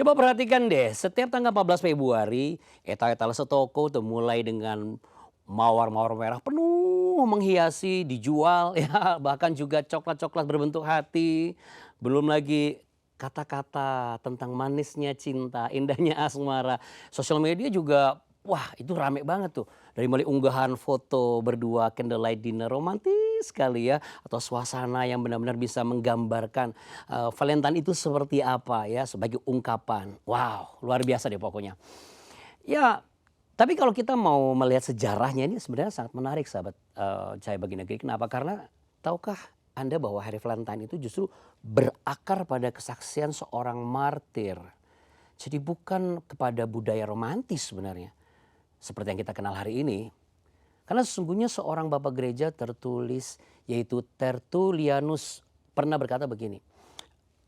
Coba perhatikan deh, setiap tanggal 14 Februari, etal-etal setoko tuh mulai dengan mawar-mawar merah penuh menghiasi, dijual ya, bahkan juga coklat-coklat berbentuk hati. Belum lagi kata-kata tentang manisnya cinta, indahnya asmara. Sosial media juga, wah itu rame banget tuh. Dari mulai unggahan foto berdua candlelight dinner romantis sekali ya, atau suasana yang benar-benar bisa menggambarkan Valentine itu seperti apa ya sebagai ungkapan. Wow, luar biasa deh pokoknya. Ya, tapi kalau kita mau melihat sejarahnya ini sebenarnya sangat menarik sahabat Cahaya Bagi Negeri. Kenapa? Karena tahukah Anda bahwa hari Valentine itu justru berakar pada kesaksian seorang martir. Jadi bukan kepada budaya romantis sebenarnya. Seperti yang kita kenal hari ini. Karena sesungguhnya seorang bapak gereja tertulis yaitu Tertullianus pernah berkata begini.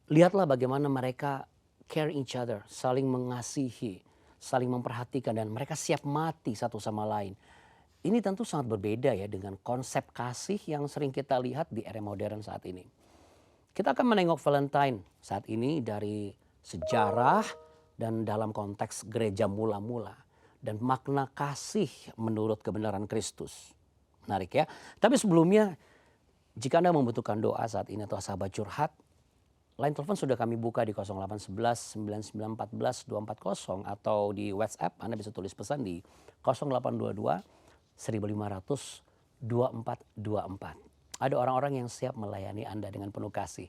Lihatlah bagaimana mereka care each other, saling mengasihi, saling memperhatikan dan mereka siap mati satu sama lain. Ini tentu sangat berbeda ya dengan konsep kasih yang sering kita lihat di era modern saat ini. Kita akan menengok Valentine saat ini dari sejarah dan dalam konteks gereja mula-mula. Dan makna kasih menurut kebenaran Kristus. Menarik ya. Tapi sebelumnya jika Anda membutuhkan doa saat ini atau sahabat curhat, line telepon sudah kami buka di 0811 9914 240 atau di WhatsApp Anda bisa tulis pesan di 0822 1500 2424. Ada orang-orang yang siap melayani Anda dengan penuh kasih.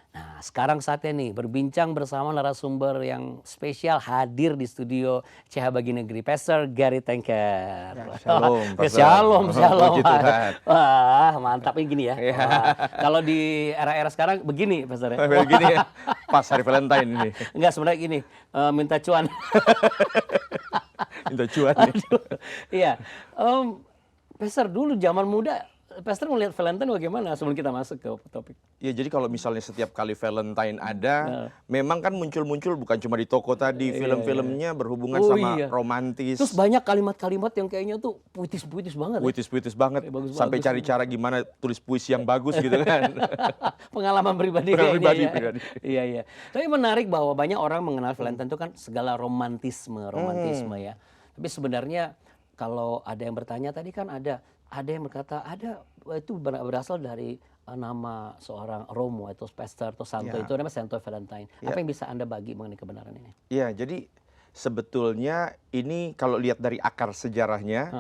Nah, sekarang saatnya nih berbincang bersama narasumber yang spesial hadir di studio CH Bagi Negeri, Pastor Gary Tanker. Ya, shalom, Shalom, shalom. Puji Tuhan. Wah, mantap ini gini ya. Kalau di era-era sekarang begini, Pastor ya. Begini ya, pas hari Valentine ini. Enggak, sebenarnya gini, minta cuan. Minta cuan nih. Iya, Pastor dulu zaman muda, Pastor melihat Valentine bagaimana sebelum kita masuk ke topik? Ya jadi kalau misalnya setiap kali Valentine ada, memang kan muncul-muncul bukan cuma di toko tadi, film-filmnya berhubungan sama romantis. Terus banyak kalimat-kalimat yang kayaknya tuh puitis-puitis banget. Puitis-puitis banget, sampai cari cara gimana tulis puisi yang bagus gitu kan. Pengalaman pribadi. Pribadi. Iya. Tapi menarik bahwa banyak orang mengenal Valentine itu kan segala romantisme ya. Tapi sebenarnya kalau ada yang bertanya tadi kan ada yang berkata itu berasal dari nama seorang Romo atau Pastor atau Santo itu namanya Santo Valentine. Apa yang bisa Anda bagi mengenai kebenaran ini? Ya, jadi sebetulnya ini kalau lihat dari akar sejarahnya,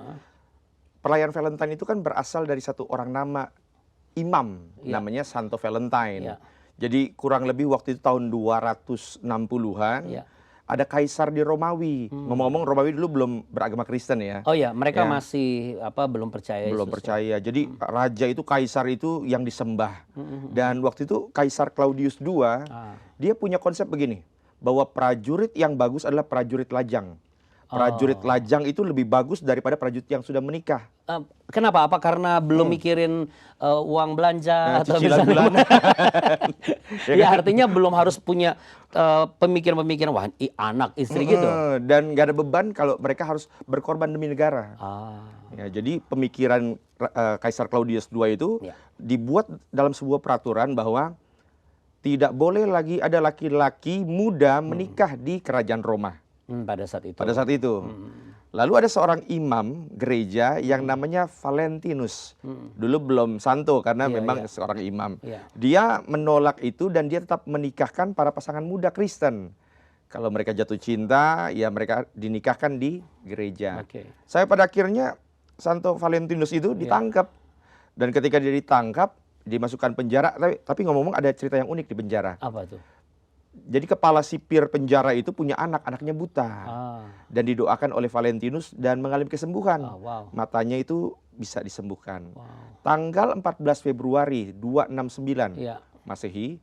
perayaan Valentine itu kan berasal dari satu orang nama imam, namanya Santo Valentine. Jadi kurang lebih waktu itu tahun 260-an. Ada kaisar di Romawi. Ngomong-ngomong Romawi dulu belum beragama Kristen ya. Oh ya, mereka masih belum percaya. Belum percaya. Jadi raja itu, kaisar itu yang disembah. Dan waktu itu Kaisar Claudius II, dia punya konsep begini, bahwa prajurit yang bagus adalah prajurit lajang. Prajurit lajang itu lebih bagus daripada prajurit yang sudah menikah. Kenapa? Apa karena belum mikirin uang belanja atau cicilan bulanan? Ya artinya belum harus punya pemikiran-pemikiran wah anak istri gitu. Dan nggak ada beban kalau mereka harus berkorban demi negara. Ya, jadi pemikiran Kaisar Claudius II itu dibuat dalam sebuah peraturan bahwa tidak boleh lagi ada laki-laki muda menikah di kerajaan Roma. Pada saat itu. Lalu ada seorang imam gereja yang namanya Valentinus. Dulu belum santo karena memang seorang imam. Dia menolak itu dan dia tetap menikahkan para pasangan muda Kristen. Kalau mereka jatuh cinta, ya mereka dinikahkan di gereja. Saya pada akhirnya Santo Valentinus itu ditangkap. Dan ketika dia ditangkap, dimasukkan penjara. Tapi ngomong-ngomong ada cerita yang unik di penjara. Apa tuh? Jadi kepala sipir penjara itu punya anaknya buta. Dan didoakan oleh Valentinus dan mengalami kesembuhan. Matanya itu bisa disembuhkan. Tanggal 14 Februari 269 Masehi,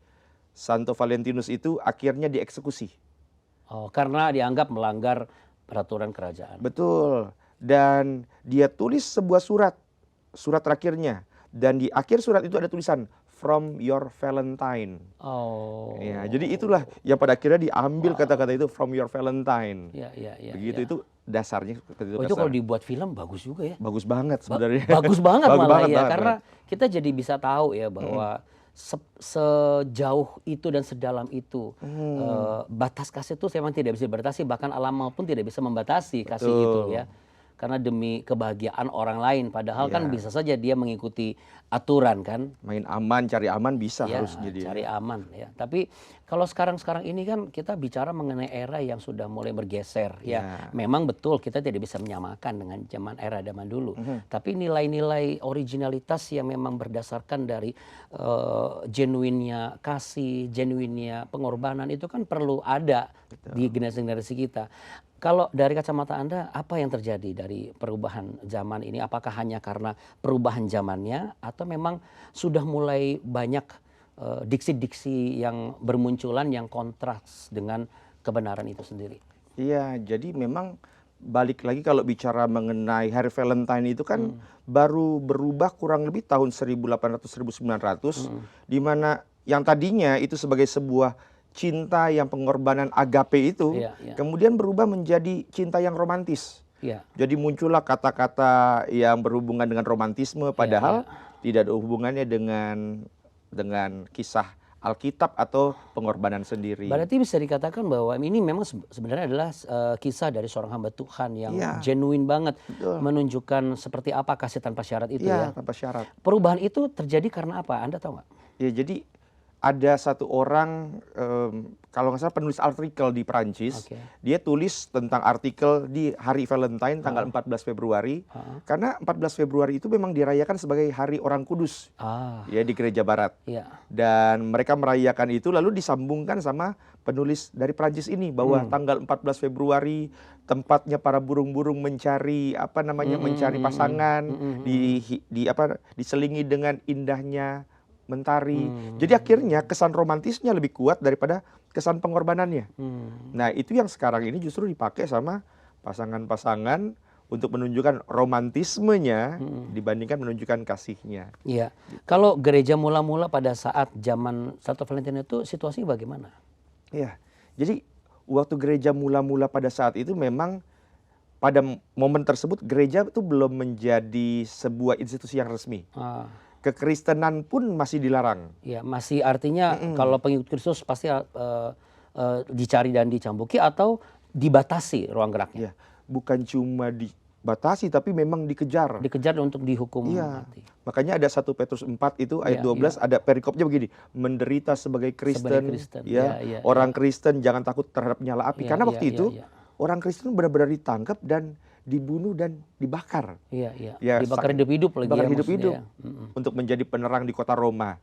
Santo Valentinus itu akhirnya dieksekusi. Karena dianggap melanggar peraturan kerajaan. Betul. Dan dia tulis sebuah surat terakhirnya. Dan di akhir surat itu ada tulisan, from your Valentine. Ya, jadi itulah yang pada akhirnya diambil kata-kata itu, from your Valentine. Begitu itu dasarnya. Itu kalau dibuat film bagus juga ya. Bagus banget sebenarnya. Bagus banget bagus malah banget, ya. Karena kita jadi bisa tahu ya bahwa sejauh itu dan sedalam itu. Batas kasih itu memang tidak bisa dibatasi, bahkan alam maupun tidak bisa membatasi kasih itu Betul. ya. Karena demi kebahagiaan orang lain, padahal kan Iya. bisa saja dia mengikuti aturan kan. Main aman, cari aman bisa Ya, harusnya dia. cari aman ya. Tapi kalau sekarang ini kan kita bicara mengenai era yang sudah mulai bergeser ya. Ya. Memang betul kita tidak bisa menyamakan dengan era zaman dulu. Tapi nilai-nilai originalitas yang memang berdasarkan dari genuinnya kasih, genuinnya pengorbanan itu kan perlu ada di generasi-generasi kita. Kalau dari kacamata Anda, apa yang terjadi dari perubahan zaman ini? Apakah hanya karena perubahan zamannya atau memang sudah mulai banyak diksi-diksi yang bermunculan yang kontras dengan kebenaran itu sendiri? Iya, jadi memang balik lagi kalau bicara mengenai Hari Valentine itu kan baru berubah kurang lebih tahun 1800-1900, di mana yang tadinya itu sebagai sebuah cinta yang pengorbanan agape itu, Iya, iya. kemudian berubah menjadi cinta yang romantis. Iya. Jadi muncullah kata-kata yang berhubungan dengan romantisme, padahal tidak ada hubungannya dengan kisah Alkitab atau pengorbanan sendiri. Berarti bisa dikatakan bahwa ini memang sebenarnya adalah kisah dari seorang hamba Tuhan yang Iya. genuine banget, Betul. menunjukkan seperti apa kasih tanpa syarat itu ya. Iya, tanpa syarat. Perubahan itu terjadi karena apa? Anda tahu nggak? Ya, jadi ada satu orang, kalau nggak salah penulis artikel di Perancis, Oke. dia tulis tentang artikel di hari Valentine tanggal 14 Februari, karena 14 Februari itu memang dirayakan sebagai Hari Orang Kudus ya di Gereja Barat. Iya. Dan mereka merayakan itu lalu disambungkan sama penulis dari Perancis ini bahwa tanggal 14 Februari tempatnya para burung-burung mencari mencari pasangan, diselingi dengan indahnya mentari. Jadi akhirnya kesan romantisnya lebih kuat daripada kesan pengorbanannya. Nah, itu yang sekarang ini justru dipakai sama pasangan-pasangan untuk menunjukkan romantismenya dibandingkan menunjukkan kasihnya. Iya. Kalau gereja mula-mula pada saat zaman Santo Valentine itu situasinya bagaimana? Iya. Jadi waktu gereja mula-mula pada saat itu memang pada momen tersebut gereja itu belum menjadi sebuah institusi yang resmi. Kekristenan pun masih dilarang. Ya, masih artinya kalau pengikut Kristus pasti dicari dan dicambuki atau dibatasi ruang geraknya. Ya, bukan cuma dibatasi tapi memang dikejar. Dikejar untuk dihukum Iya. mati. Makanya ada 1 Petrus 4 itu ayat Iya, 12 ada perikopnya begini, menderita sebagai Kristen, Kristen, ya. iya, Orang Kristen jangan takut terhadap nyala api. Iya, Karena iya, waktu iya, itu iya. orang Kristen benar-benar ditangkap dan dibunuh dan dibakar. Iya, iya. Ya, Dibakar hidup-hidup lagi dibakar ya hidup-hidup maksudnya ya. untuk menjadi penerang di kota Roma.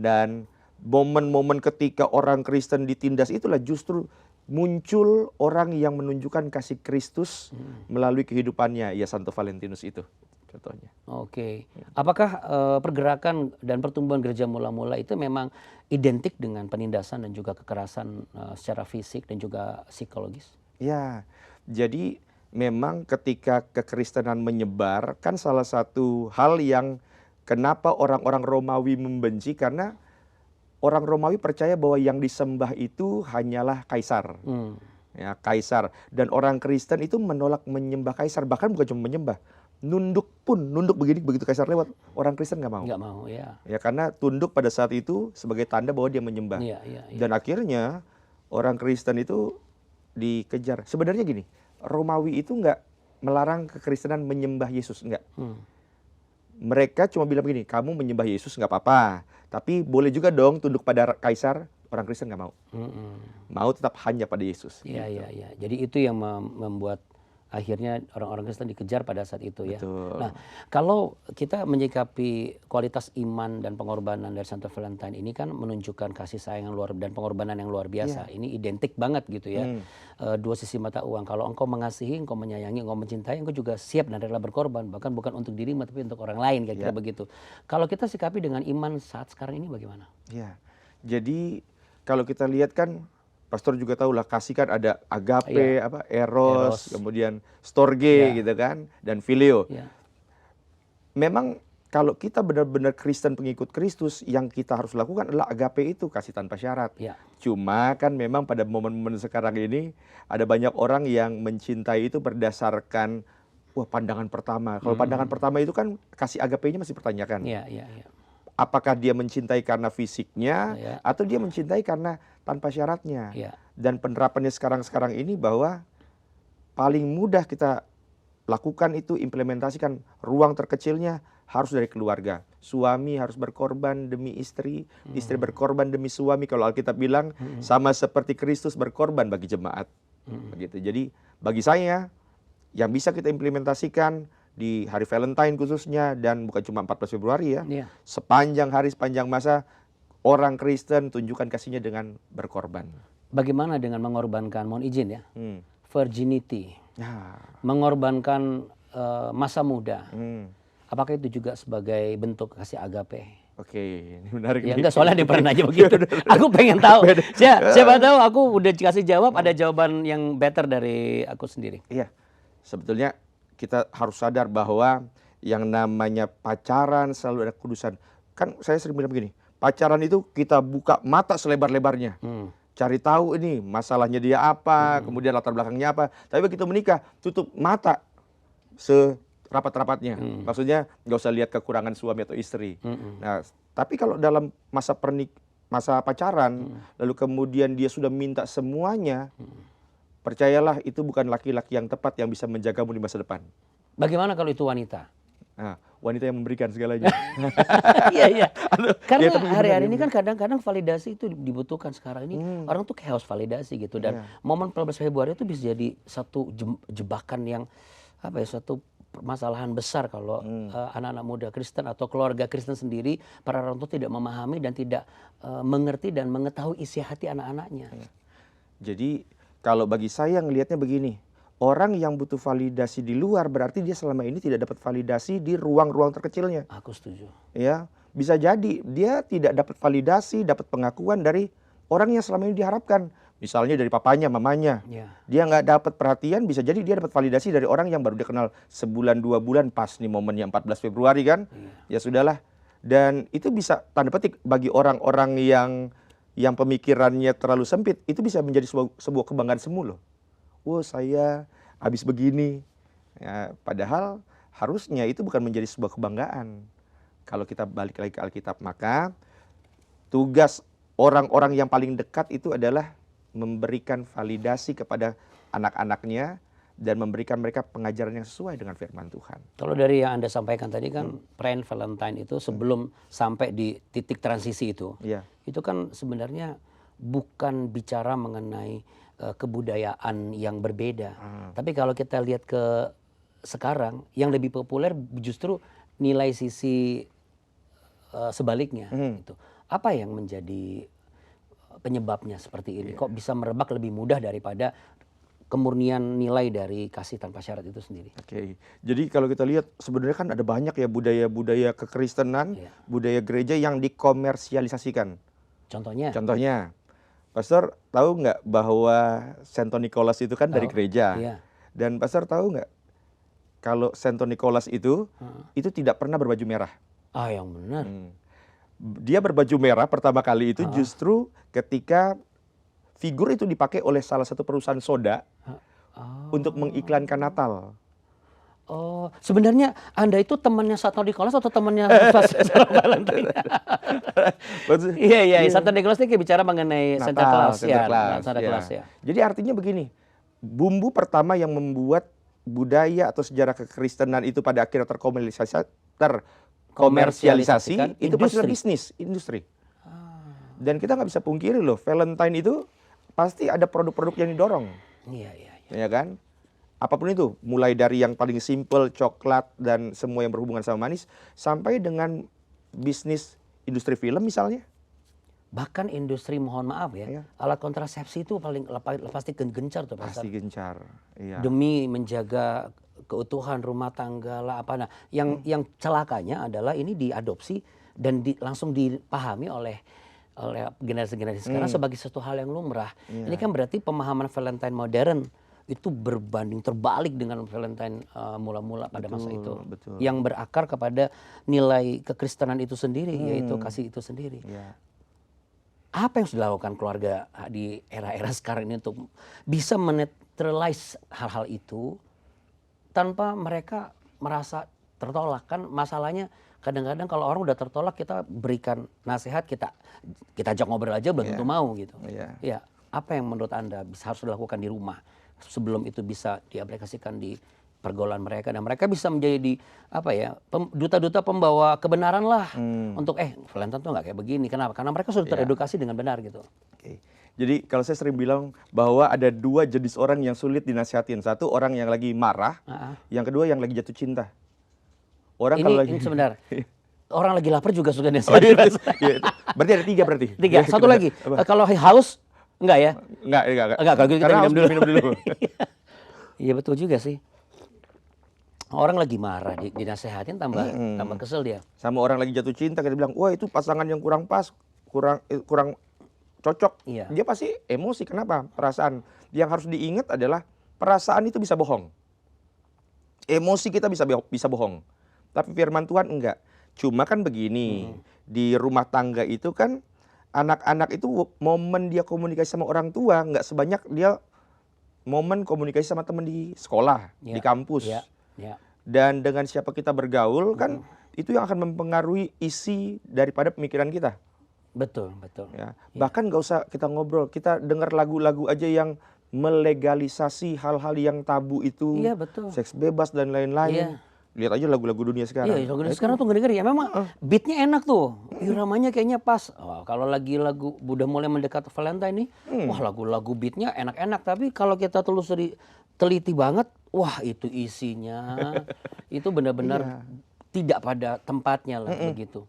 Dan momen-momen ketika orang Kristen ditindas itulah justru muncul orang yang menunjukkan kasih Kristus melalui kehidupannya, ya Santo Valentinus itu contohnya. Oke. Apakah pergerakan dan pertumbuhan gereja mula-mula itu memang identik dengan penindasan dan juga kekerasan secara fisik dan juga psikologis? Ya, jadi memang ketika kekristenan menyebar, kan salah satu hal yang kenapa orang-orang Romawi membenci karena orang Romawi percaya bahwa yang disembah itu hanyalah kaisar. Ya, kaisar. Dan orang Kristen itu menolak menyembah kaisar, bahkan bukan cuma menyembah, nunduk begini begitu kaisar lewat, orang Kristen nggak mau. Nggak mau ya. Ya, karena tunduk pada saat itu sebagai tanda bahwa dia menyembah. Iya, iya, iya. Dan akhirnya orang Kristen itu dikejar. Sebenarnya gini, Romawi itu nggak melarang kekristenan menyembah Yesus, nggak. Mereka cuma bilang begini, kamu menyembah Yesus nggak apa-apa, tapi boleh juga dong tunduk pada kaisar. Orang Kristen nggak mau. Mau tetap hanya pada Yesus. Iya, gitu. iya, iya. Jadi itu yang membuat akhirnya orang-orang Kristen dikejar pada saat itu ya. Betul. Nah, kalau kita menyikapi kualitas iman dan pengorbanan dari Santo Valentine ini kan menunjukkan kasih sayang yang dan pengorbanan yang luar biasa. Ini identik banget gitu ya. Dua sisi mata uang. Kalau engkau mengasihi, engkau menyayangi, engkau mencintai, engkau juga siap dan rela berkorban. Bahkan bukan untuk dirimu tapi untuk orang lain kira-kira begitu. Kalau kita sikapi dengan iman saat sekarang ini bagaimana? Ya, jadi kalau kita lihat kan Pastor juga tahu lah, kasih kan ada agape, eros, kemudian storge gitu kan, dan filio. Memang kalau kita benar-benar Kristen pengikut Kristus, yang kita harus lakukan adalah agape itu, kasih tanpa syarat. Cuma kan memang pada momen-momen sekarang ini ada banyak orang yang mencintai itu berdasarkan pandangan pertama. Kalau pandangan pertama itu kan kasih agape-nya masih pertanyakan. apakah dia mencintai karena fisiknya Ya. atau dia mencintai karena tanpa syaratnya. Ya. Dan penerapannya sekarang ini bahwa paling mudah kita lakukan itu implementasikan ruang terkecilnya harus dari keluarga. Suami harus berkorban demi istri, istri berkorban demi suami. Kalau Alkitab bilang sama seperti Kristus berkorban bagi jemaat. Begitu. Jadi bagi saya yang bisa kita implementasikan di hari Valentine khususnya, dan bukan cuma 14 Februari ya. Ya. Sepanjang hari, sepanjang masa, orang Kristen tunjukkan kasihnya dengan berkorban. Bagaimana dengan mengorbankan, mohon izin ya, virginity, Nah, mengorbankan masa muda. Apakah Apakah itu juga sebagai bentuk kasih agape? oke, ini menarik Ya nih. enggak, soalnya dia pernah nanya begitu. Aku pengen tahu. Siapa tahu aku udah kasih jawab, ada jawaban yang better dari aku sendiri. Iya, sebetulnya kita harus sadar bahwa yang namanya pacaran selalu ada kekudusan. Kan saya sering bilang begini, pacaran itu kita buka mata selebar-lebarnya. Cari tahu ini masalahnya dia apa, kemudian latar belakangnya apa. Tapi begitu menikah, tutup mata serapat-rapatnya. Maksudnya nggak usah lihat kekurangan suami atau istri. Nah, tapi kalau dalam masa pacaran, lalu kemudian dia sudah minta semuanya, percayalah itu bukan laki-laki yang tepat yang bisa menjagamu di masa depan. Bagaimana kalau itu wanita? Nah, wanita yang memberikan segalanya. Iya, iya. Karena Ya, tapi hari-hari benar, ini kan kadang-kadang validasi itu dibutuhkan sekarang ini. Orang tuh kayak haus validasi gitu. Dan momen 14 Februari itu bisa jadi satu jebakan yang apa ya, satu permasalahan besar kalau anak-anak muda Kristen atau keluarga Kristen sendiri, para orang tua tidak memahami dan tidak mengerti dan mengetahui isi hati anak-anaknya. Jadi kalau bagi saya ngelihatnya begini, orang yang butuh validasi di luar berarti dia selama ini tidak dapat validasi di ruang-ruang terkecilnya. Aku setuju. Ya, bisa jadi dia tidak dapat validasi, dapat pengakuan dari orang yang selama ini diharapkan. Misalnya dari papanya, mamanya. Ya. Dia nggak dapat perhatian, bisa jadi dia dapat validasi dari orang yang baru dia kenal sebulan, 2 bulan, pas nih momennya 14 Februari kan. Ya sudahlah. Dan itu bisa tanda petik bagi orang-orang yang pemikirannya terlalu sempit, itu bisa menjadi sebuah kebanggaan semu loh. Oh, saya habis begini. Ya, padahal harusnya itu bukan menjadi sebuah kebanggaan. Kalau kita balik lagi ke Alkitab, maka tugas orang-orang yang paling dekat itu adalah memberikan validasi kepada anak-anaknya dan memberikan mereka pengajaran yang sesuai dengan firman Tuhan. Kalau dari yang Anda sampaikan tadi kan perayaan Valentine itu sebelum sampai di titik transisi itu kan sebenarnya bukan bicara mengenai kebudayaan yang berbeda. Tapi kalau kita lihat ke sekarang yang lebih populer justru nilai sisi sebaliknya. Gitu. Apa yang menjadi penyebabnya seperti ini? Kok bisa merebak lebih mudah daripada kemurnian nilai dari kasih tanpa syarat itu sendiri? Oke, jadi kalau kita lihat sebenarnya kan ada banyak ya budaya-budaya kekristenan, budaya gereja yang dikomersialisasikan. Contohnya? Contohnya, Pastor tahu nggak bahwa Santo Nicholas itu kan dari gereja? Iya. Dan Pastor tahu nggak kalau Santo Nicholas itu tidak pernah berbaju merah. Ah, yang benar. Dia berbaju merah pertama kali itu justru ketika figur itu dipakai oleh salah satu perusahaan soda untuk mengiklankan Natal. Oh, sebenarnya Anda itu temannya Santo Nicholas atau temannya Valentine? Iya, Santo Nicholas ini bicara mengenai Santa Claus ya. Santa Claus ya. Jadi artinya begini, bumbu pertama yang membuat budaya atau sejarah kekristenan itu pada akhirnya terkomersialisasi itu pasti bisnis, industri. Dan kita nggak bisa pungkiri loh, Valentine itu pasti ada produk-produk yang didorong. Iya. Ya kan? Apapun itu, mulai dari yang paling simple, coklat dan semua yang berhubungan sama manis, sampai dengan bisnis industri film misalnya. Bahkan industri, mohon maaf ya, alat kontrasepsi itu paling pasti gencar tuh. Pasti gencar. Iya. Demi menjaga keutuhan rumah tangga lah apa. Nah, yang celakanya adalah ini diadopsi dan langsung dipahami oleh generasi-generasi sekarang sebagai satu hal yang lumrah. Ini kan berarti pemahaman Valentine modern itu berbanding terbalik dengan Valentine mula-mula pada masa itu. Betul. Yang berakar kepada nilai kekristenan itu sendiri, yaitu kasih itu sendiri. Apa yang sudah dilakukan keluarga di era-era sekarang ini untuk bisa menetralize hal-hal itu tanpa mereka merasa tertolak? Kan masalahnya kadang-kadang kalau orang udah tertolak kita berikan nasihat, kita ajak ngobrol aja belum tentu mau gitu. Ya, apa yang menurut Anda harus dilakukan di rumah sebelum itu bisa diaplikasikan di pergaulan mereka dan mereka bisa menjadi apa ya, duta-duta pembawa kebenaran lah untuk Valentine tuh nggak kayak begini. Kenapa? Karena mereka sudah teredukasi dengan benar gitu. Jadi kalau saya sering bilang bahwa ada dua jenis orang yang sulit dinasihatin. Satu orang yang lagi marah, yang kedua yang lagi jatuh cinta. Orang kalau lagi sebentar. Orang lagi lapar juga suka dinasihatin. Berarti ada tiga berarti. Tiga. Satu lagi. Kalau haus enggak ya? Enggak. Kalau gitu kita minum dulu. Iya betul juga sih. Orang lagi marah dinasehatin tambah kesel dia. Sama orang lagi jatuh cinta kita bilang, wah itu pasangan yang kurang pas, kurang cocok. Dia pasti emosi. Kenapa? Perasaan. Yang harus diingat adalah perasaan itu bisa bohong. Emosi kita bisa bohong. Tapi firman Tuhan enggak. Cuma kan begini, di rumah tangga itu kan anak-anak itu momen dia komunikasi sama orang tua nggak sebanyak dia momen komunikasi sama teman di sekolah, di kampus. Dan dengan siapa kita bergaul kan itu yang akan mempengaruhi isi daripada pemikiran kita. Betul. Ya. Bahkan nggak usah kita ngobrol, kita dengar lagu-lagu aja yang melegalisasi hal-hal yang tabu itu, seks bebas dan lain-lain. Lihat aja lagu-lagu dunia sekarang. Iya, lagu dunia sekarang tuh ngeri-ngeri ya. Memang beatnya enak tuh, iramanya kayaknya pas. Kalau lagi lagu udah mulai mendekat Valentine nih, wah lagu-lagu beatnya enak-enak. Tapi kalau kita telusuri teliti banget, wah itu isinya itu benar-benar tidak pada tempatnya lah begitu.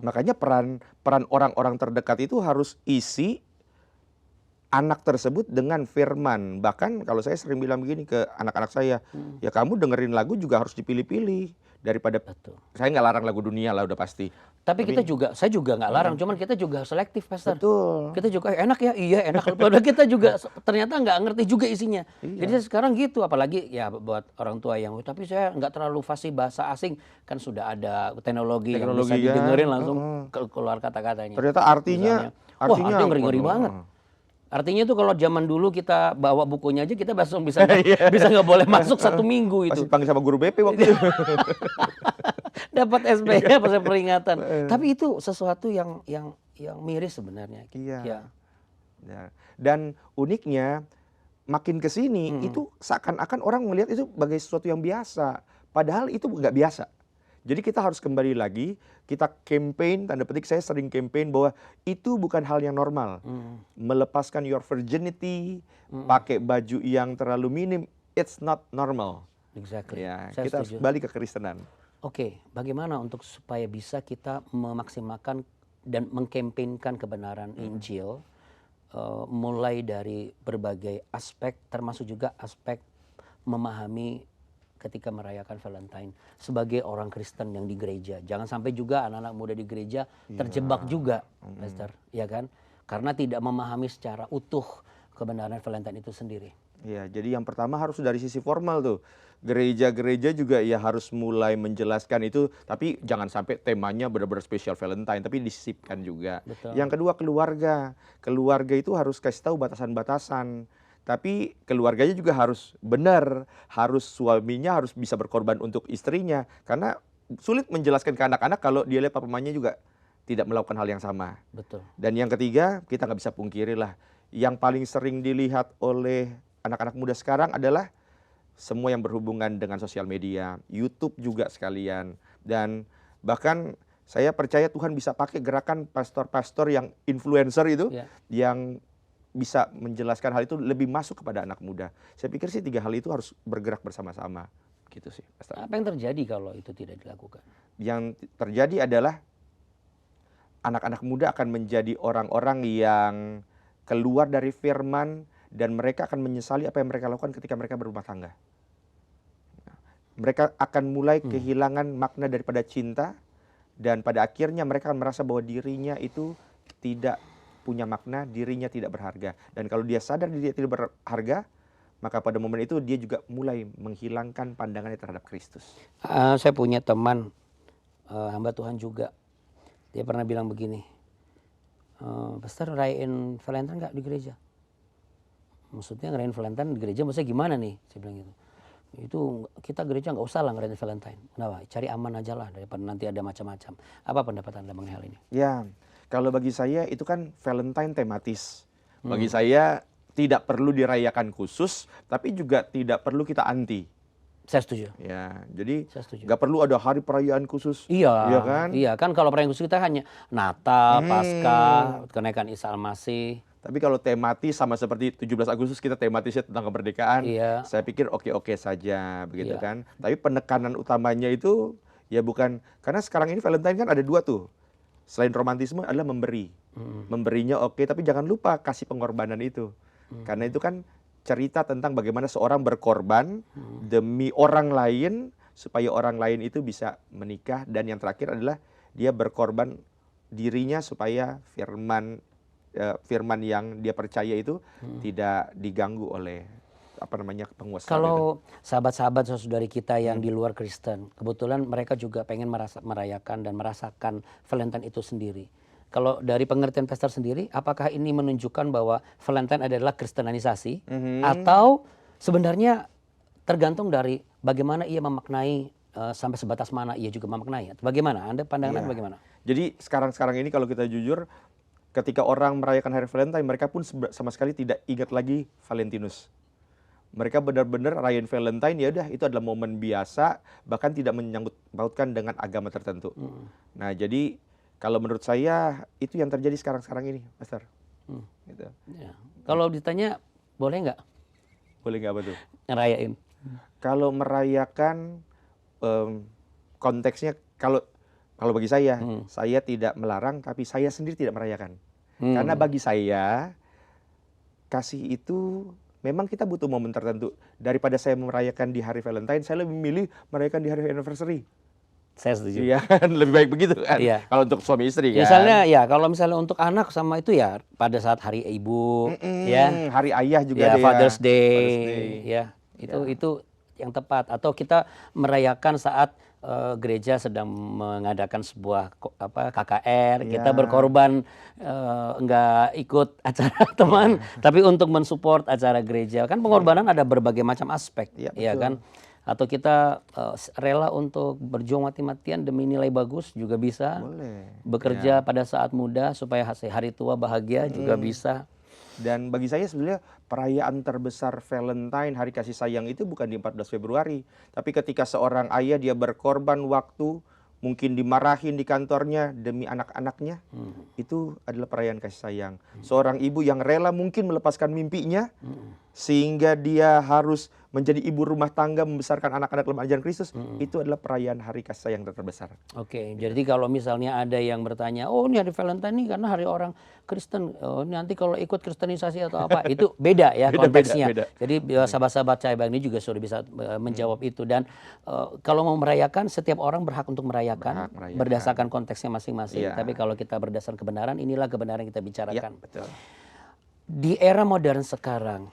Makanya peran orang-orang terdekat itu harus isi anak tersebut dengan firman. Bahkan kalau saya sering bilang begini ke anak-anak saya, ya kamu dengerin lagu juga harus dipilih-pilih daripada saya nggak larang lagu dunia lah udah pasti. Tapi saya juga nggak larang, cuman kita juga selektif, Pastor. Betul. Kita juga enak ya, iya enak. Padahal kita juga ternyata nggak ngerti juga isinya. Jadi sekarang gitu, apalagi ya buat orang tua yang, tapi saya nggak terlalu fasih bahasa asing, kan sudah ada teknologi yang bisa didengerin langsung keluar kata-katanya. Ternyata artinya ngeri-ngeri banget. Artinya tuh kalau zaman dulu kita bawa bukunya aja kita langsung bisa nggak boleh masuk 1 minggu itu. Masih panggil sama guru BP waktu itu. Dapat SP-nya pas peringatan. Tapi itu sesuatu yang miris sebenarnya. Iya. Dan uniknya makin ke sini itu seakan-akan orang melihat itu sebagai sesuatu yang biasa. Padahal itu nggak biasa. Jadi kita harus kembali lagi, kita campaign, tanda petik saya sering campaign bahwa itu bukan hal yang normal. Melepaskan your virginity, pakai baju yang terlalu minim, it's not normal. Exactly. Ya, kita harus balik ke Kristenan. Oke, bagaimana untuk supaya bisa kita memaksimalkan dan mengkampanyekan kebenaran Injil, mulai dari berbagai aspek, termasuk juga aspek memahami ketika merayakan Valentine sebagai orang Kristen yang di gereja. Jangan sampai juga anak-anak muda di gereja terjebak juga, Pastor, ya kan? Karena tidak memahami secara utuh kebenaran Valentine itu sendiri. Iya, jadi yang pertama harus dari sisi formal tuh. Gereja-gereja juga ya harus mulai menjelaskan itu, tapi jangan sampai temanya benar-benar spesial Valentine, tapi disisipkan juga. Betul. Yang kedua keluarga. Keluarga itu harus kasih tahu batasan-batasan. Tapi keluarganya juga harus benar, harus suaminya harus bisa berkorban untuk istrinya. Karena sulit menjelaskan ke anak-anak kalau dia lihat papa mamanya juga tidak melakukan hal yang sama. Betul. Dan yang ketiga, kita nggak bisa pungkiri lah, yang paling sering dilihat oleh anak-anak muda sekarang adalah semua yang berhubungan dengan sosial media, YouTube juga sekalian. Dan bahkan saya percaya Tuhan bisa pakai gerakan pastor-pastor yang influencer itu, yang bisa menjelaskan hal itu lebih masuk kepada anak muda. Saya pikir sih 3 hal itu harus bergerak bersama-sama. Gitu sih, Pastor. Apa yang terjadi kalau itu tidak dilakukan? Yang terjadi adalah anak-anak muda akan menjadi orang-orang yang keluar dari firman dan mereka akan menyesali apa yang mereka lakukan ketika mereka berumah tangga. Mereka akan mulai kehilangan makna daripada cinta dan pada akhirnya mereka akan merasa bahwa dirinya itu tidak punya makna, dirinya tidak berharga. Dan kalau dia sadar dirinya tidak berharga, maka pada momen itu dia juga mulai menghilangkan pandangannya terhadap Kristus. Saya punya teman, hamba Tuhan juga. Dia pernah bilang begini, Pastor rayain Valentine nggak di gereja? Maksudnya ngerayain Valentine di gereja maksudnya gimana nih? Saya bilang gitu. Itu kita gereja nggak usah lah ngerayain Valentine. Kenapa? Cari aman aja lah daripada nanti ada macam-macam. Apa pendapat Anda mengenai hal ini? Ya, kalau bagi saya itu kan Valentine tematis. Bagi saya tidak perlu dirayakan khusus, tapi juga tidak perlu kita anti. Saya setuju. Ya, jadi Saya setuju. nggak perlu ada hari perayaan khusus. Iya, Iya kan? iya kan kalau perayaan khusus kita hanya Natal, Paskah, kenaikan Isa Al-Masih. Tapi kalau tematis sama seperti 17 Agustus kita tematisnya tentang kemerdekaan, Iya. saya pikir oke-oke saja begitu Iya. kan. Tapi penekanan utamanya itu ya bukan, karena sekarang ini Valentine kan ada dua tuh. Selain romantisme adalah memberi. Memberinya oke, tapi jangan lupa kasih pengorbanan itu. Karena itu kan cerita tentang bagaimana seorang berkorban demi orang lain supaya orang lain itu bisa menikah, dan yang terakhir adalah dia berkorban dirinya supaya firman yang dia percaya itu tidak diganggu oleh penguasa. Kalau sahabat-sahabat saudari kita yang di luar Kristen, kebetulan mereka juga pengen merayakan dan merasakan Valentine itu sendiri. Kalau dari pengertian Pastor sendiri, apakah ini menunjukkan bahwa Valentine adalah kristenanisasi atau sebenarnya tergantung dari bagaimana ia memaknai, sampai sebatas mana ia juga memaknai? Bagaimana? Anda pandangan Anda bagaimana? Jadi sekarang ini kalau kita jujur, ketika orang merayakan hari Valentine, mereka pun sama sekali tidak ingat lagi Valentinus. Mereka benar-benar rayain Valentine, ya udah itu adalah momen biasa, bahkan tidak menyangkut pautkan dengan agama tertentu. Nah, jadi kalau menurut saya itu yang terjadi sekarang ini, Pastor. Gitu. Ya. Kalau ditanya boleh nggak Boleh nggak apa tuh? ngerayain? Kalau merayakan konteksnya, kalau bagi saya tidak melarang, tapi saya sendiri tidak merayakan. Karena bagi saya kasih itu memang kita butuh momen tertentu. Daripada saya merayakan di hari Valentine, saya lebih milih merayakan di hari anniversary. Saya setuju. Iya kan, lebih baik begitu kan. Iya. Kalau untuk suami istri kan. Misalnya ya kalau misalnya untuk anak sama itu ya pada saat hari ibu, ya, hari ayah juga ya deh Father's Day, Father's Day. ya itu yang tepat. Atau kita merayakan saat gereja sedang mengadakan sebuah KKR, kita berkorban nggak ikut acara teman, tapi untuk mensupport acara gereja. Kan pengorbanan ada berbagai macam aspek, ya kan? Atau kita rela untuk berjuang mati-matian demi nilai bagus juga bisa. Boleh. Bekerja pada saat muda supaya hari tua bahagia juga bisa. Dan bagi saya sebenarnya perayaan terbesar Valentine, hari kasih sayang itu bukan di 14 Februari. Tapi ketika seorang ayah dia berkorban waktu, mungkin dimarahin di kantornya demi anak-anaknya, itu adalah perayaan kasih sayang. Seorang ibu yang rela mungkin melepaskan mimpinya, sehingga dia harus menjadi ibu rumah tangga membesarkan anak-anak dalam ajaran Kristus, itu adalah perayaan hari kasih sayang terbesar. Oke, jadi kalau misalnya ada yang bertanya, oh ini hari Valentine nih karena hari orang Kristen, oh nanti kalau ikut kristenisasi atau apa, itu beda ya konteksnya. Beda. Jadi sahabat-sahabat saya ini juga sudah bisa menjawab itu. Dan kalau mau merayakan, setiap orang berhak untuk merayakan, berdasarkan konteksnya masing-masing. Tapi kalau kita berdasarkan kebenaran, inilah kebenaran yang kita bicarakan. Betul. Di era modern sekarang,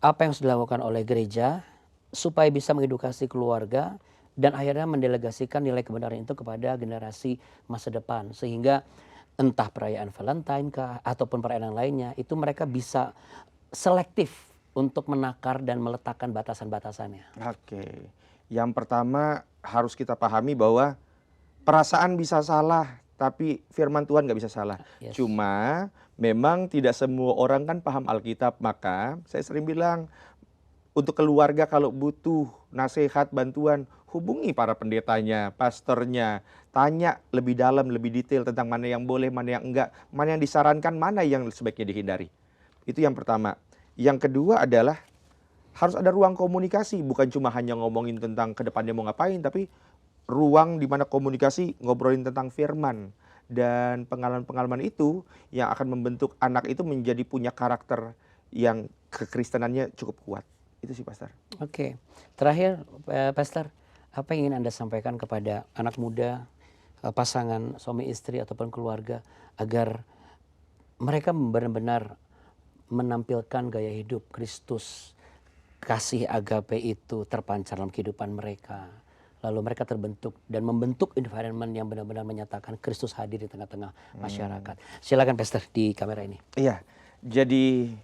apa yang sudah dilakukan oleh gereja supaya bisa mengedukasi keluarga dan akhirnya mendelegasikan nilai kebenaran itu kepada generasi masa depan, sehingga entah perayaan Valentine kah ataupun perayaan lainnya itu mereka bisa selektif untuk menakar dan meletakkan batasan-batasannya. Oke. Yang pertama harus kita pahami bahwa perasaan bisa salah, tapi firman Tuhan nggak bisa salah. Cuma memang tidak semua orang kan paham Alkitab, maka saya sering bilang untuk keluarga kalau butuh nasihat, bantuan, hubungi para pendetanya, pastornya, tanya lebih dalam, lebih detail tentang mana yang boleh, mana yang enggak, mana yang disarankan, mana yang sebaiknya dihindari. Itu yang pertama. Yang kedua adalah harus ada ruang komunikasi, bukan cuma hanya ngomongin tentang ke depannya mau ngapain, tapi ruang di mana komunikasi ngobrolin tentang firman. Dan pengalaman-pengalaman itu yang akan membentuk anak itu menjadi punya karakter yang kekristenannya cukup kuat. Itu sih, Pastor. Oke. Terakhir, Pastor, apa yang ingin Anda sampaikan kepada anak muda, pasangan suami istri ataupun keluarga, agar mereka benar-benar menampilkan gaya hidup Kristus, kasih agape itu terpancar dalam kehidupan mereka. Lalu mereka terbentuk dan membentuk environment yang benar-benar menyatakan Kristus hadir di tengah-tengah masyarakat. Silakan Pastor di kamera ini. Iya, jadi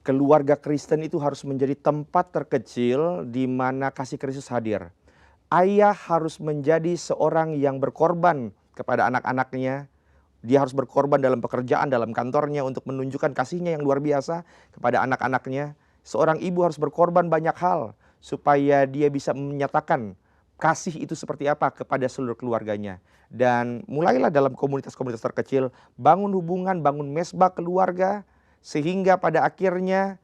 keluarga Kristen itu harus menjadi tempat terkecil di mana kasih Kristus hadir. Ayah harus menjadi seorang yang berkorban kepada anak-anaknya. Dia harus berkorban dalam pekerjaan, dalam kantornya untuk menunjukkan kasihnya yang luar biasa kepada anak-anaknya. Seorang ibu harus berkorban banyak hal supaya dia bisa menyatakan kasih itu seperti apa kepada seluruh keluarganya. Dan mulailah dalam komunitas-komunitas terkecil, bangun hubungan, bangun mesbah keluarga, sehingga pada akhirnya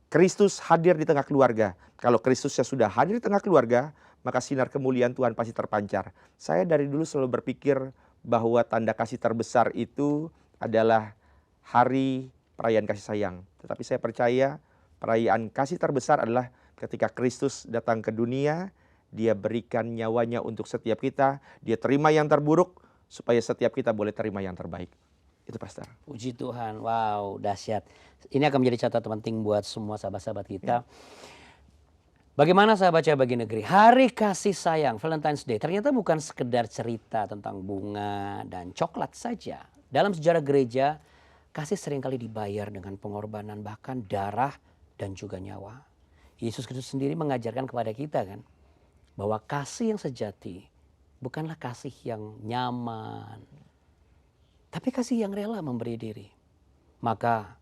Kristus hadir di tengah keluarga. Kalau Kristusnya sudah hadir di tengah keluarga, maka sinar kemuliaan Tuhan pasti terpancar. Saya dari dulu selalu berpikir bahwa tanda kasih terbesar itu adalah hari perayaan kasih sayang. Tetapi saya percaya perayaan kasih terbesar adalah ketika Kristus datang ke dunia, dia berikan nyawanya untuk setiap kita, dia terima yang terburuk supaya setiap kita boleh terima yang terbaik. Itu Pastor. Puji Tuhan, wow dahsyat. Ini akan menjadi catatan penting buat semua sahabat-sahabat kita. Bagaimana sahabat Cahaya Bagi Negeri, hari kasih sayang Valentine's Day ternyata bukan sekedar cerita tentang bunga dan coklat saja. Dalam sejarah gereja, kasih seringkali dibayar dengan pengorbanan bahkan darah dan juga nyawa. Yesus Kristus sendiri mengajarkan kepada kita kan, bahwa kasih yang sejati bukanlah kasih yang nyaman, tapi kasih yang rela memberi diri. Maka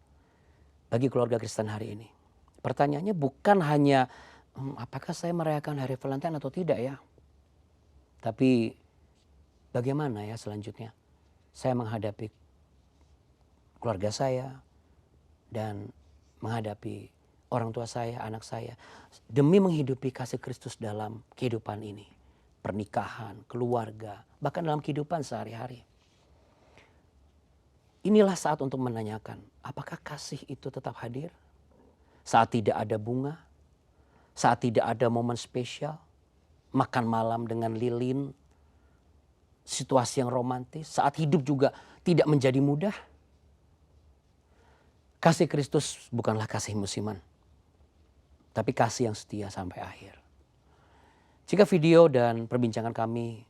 bagi keluarga Kristen hari ini, pertanyaannya bukan hanya apakah saya merayakan hari Valentine atau tidak ya. Tapi bagaimana ya selanjutnya saya menghadapi keluarga saya dan menghadapi orang tua saya, anak saya. Demi menghidupi kasih Kristus dalam kehidupan ini. Pernikahan, keluarga, bahkan dalam kehidupan sehari-hari. Inilah saat untuk menanyakan, apakah kasih itu tetap hadir? Saat tidak ada bunga, saat tidak ada momen spesial, makan malam dengan lilin, situasi yang romantis, saat hidup juga tidak menjadi mudah. Kasih Kristus bukanlah kasih musiman, tapi kasih yang setia sampai akhir. Jika video dan perbincangan kami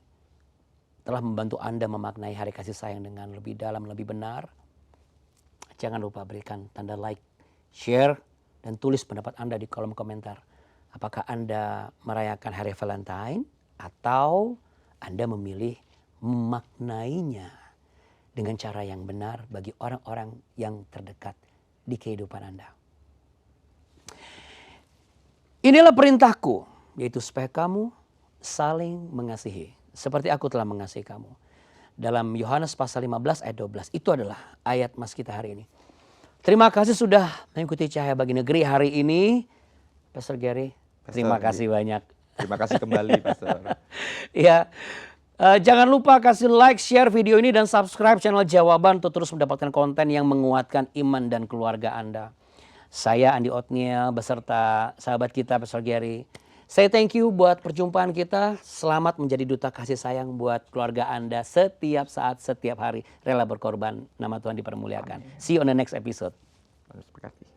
telah membantu Anda memaknai hari kasih sayang dengan lebih dalam, lebih benar, jangan lupa berikan tanda like, share, dan tulis pendapat Anda di kolom komentar. Apakah Anda merayakan hari Valentine atau Anda memilih memaknainya dengan cara yang benar bagi orang-orang yang terdekat di kehidupan Anda. Inilah perintahku, yaitu supaya kamu saling mengasihi seperti aku telah mengasihi kamu. Dalam Yohanes pasal 15 ayat 12, itu adalah ayat mas kita hari ini. Terima kasih sudah mengikuti Cahaya Bagi Negeri hari ini. Pastor Gary, terima kasih banyak. Terima kasih kembali Pastor. Ya, jangan lupa kasih like, share video ini dan subscribe channel Jawaban untuk terus mendapatkan konten yang menguatkan iman dan keluarga Anda. Saya Andi Othniel beserta sahabat kita Pastor Gary. Saya thank you buat perjumpaan kita. Selamat menjadi duta kasih sayang buat keluarga Anda setiap saat, setiap hari. Rela berkorban, nama Tuhan dipermuliakan. See you on the next episode. Terima kasih.